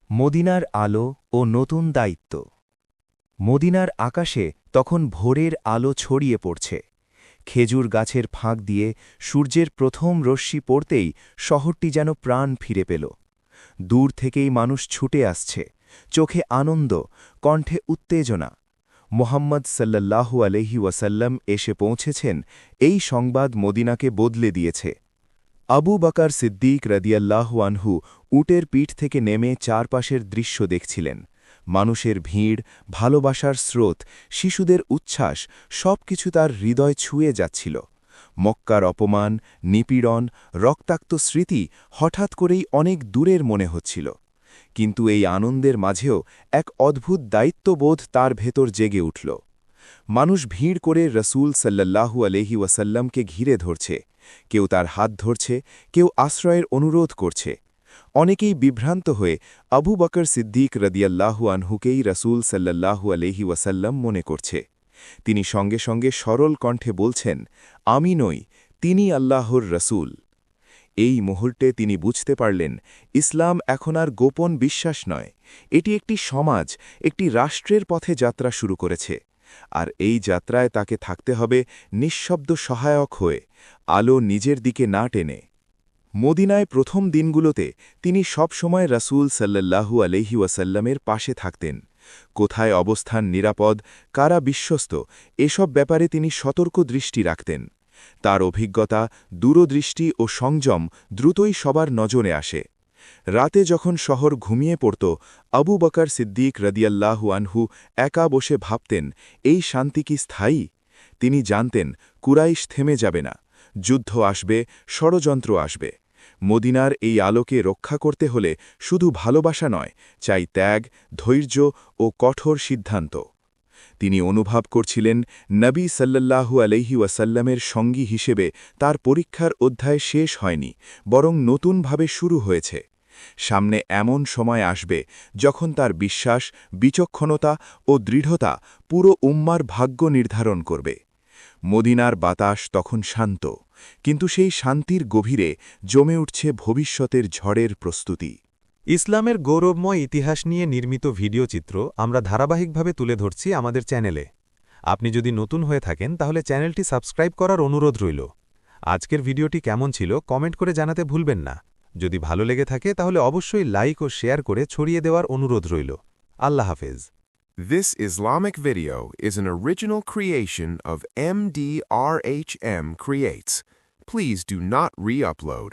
মদিনার আলো ও নতুন দায়িত্ব। মদিনার আকাশে তখন ভোরের আলো ছড়িয়ে পড়ছে। খেজুর গাছের ফাঁক দিয়ে সূর্যের প্রথম রশ্মি পড়তেই শহরটি যেন প্রাণ ফিরে পেল। দূর থেকেই মানুষ ছুটে আসছে, চোখে আনন্দ, কণ্ঠে উত্তেজনা। মোহাম্মদ সাল্লাল্লাহু আলাইহি ওয়াসাল্লাম এসে পৌঁছেছেন, এই সংবাদ মদিনাকে বদলে দিয়েছে। আবু বকর সিদ্দিক রাদিয়াল্লাহু আনহু উটের পিঠ থেকে নেমে চারপাশের দৃশ্য দেখছিলেন। মানুষের ভিড়, ভালোবাসার স্রোত, শিশুদের উচ্ছ্বাস সবকিছু তার হৃদয় ছুঁয়ে যাচ্ছিল। মক্কার অপমান, নিপীড়ন, রক্তাক্ত স্মৃতি হঠাৎ করেই অনেক দূরের মনে হচ্ছিল। কিন্তু এই আনন্দের মাঝেও এক অদ্ভুত দায়িত্ববোধ তার ভেতর জেগে উঠল। মানুষ ভিড় করে রসূল সাল্লাল্লাহু আলাইহি ওয়াসাল্লামকে ঘিরে ধরছে, কেউ তার হাত ধরছে, কেউ আশ্রয়ের অনুরোধ করছে। অনেকেই বিভ্রান্ত হয়ে আবু বকর সিদ্দিক রাদিয়াল্লাহু আনহুকেই রসূল সাল্লাল্লাহু আলাইহি ওয়াসাল্লাম মনে করছে। তিনি সঙ্গে সঙ্গে সরল কণ্ঠে বলছেন, আমি নই, তিনি আল্লাহর রসূল। এই মুহূর্তে তিনি বুঝতে পারলেন, ইসলাম এখন আর গোপন বিশ্বাস নয়, এটি একটি সমাজ, একটি রাষ্ট্রের পথে যাত্রা শুরু করেছে। আর এই যাত্রায় তাকে থাকতে হবে নিঃশব্দ সহায়ক হয়ে, আলো নিজের দিকে না টেনে। মদিনায় প্রথম দিনগুলোতে তিনি সবসময় রাসূল সাল্লাল্লাহু আলাইহি ওয়াসাল্লামের পাশে থাকতেন। কোথায় অবস্থান নিরাপদ, কারা বিশ্বস্ত, এসব ব্যাপারে তিনি সতর্ক দৃষ্টি রাখতেন। তার অভিজ্ঞতা, দূরদৃষ্টি ও সংযম দ্রুতই সবার নজরে আসে। রাতে যখন শহর ঘুমিয়ে পড়ত, আবু বকর সিদ্দিক রাদিয়াল্লাহু আনহু একা বসে ভাবতেন, এই শান্তি কি স্থায়ী? তিনি জানতেন, কুরাইশ থেমে যাবে না, যুদ্ধ আসবে, ষড়যন্ত্র আসবে। মদিনার এই আলোকে রক্ষা করতে হলে শুধু ভালোবাসা নয়, চাই ত্যাগ, ধৈর্য ও কঠোর সিদ্ধান্ত। তিনি অনুভব করছিলেন, নবী সাল্লাল্লাহু আলাইহি ওয়াসাল্লামের সঙ্গী হিসেবে তার পরীক্ষার অধ্যায় শেষ হয়নি, বরং নতুনভাবে শুরু হয়েছে। সামনে এমন সময় আসবে যখন তার বিশ্বাস, বিচক্ষণতা ও দৃঢ়তা পুরো উম্মার ভাগ্য নির্ধারণ করবে। মদিনার বাতাস তখন শান্ত, কিন্তু সেই শান্তির গভীরে জমে উঠছে ভবিষ্যতের ঝড়ের প্রস্তুতি। ইসলামের গৌরবময় ইতিহাস নিয়ে নির্মিত ভিডিও চিত্র আমরা ধারাবাহিকভাবে তুলে ধরছি আমাদের চ্যানেলে। আপনি যদি নতুন হয়ে থাকেন তাহলে চ্যানেলটি সাবস্ক্রাইব করার অনুরোধ রইল। আজকের ভিডিওটি কেমন ছিল কমেন্ট করে জানাতে ভুলবেন না। যদি ভালো লেগে থাকে তাহলে অবশ্যই লাইক ও শেয়ার করে ছড়িয়ে দেওয়ার অনুরোধ রইল। আল্লাহ হাফেজ। This Islamic video is an original creation of MDRHM Creates. Please do not re-upload.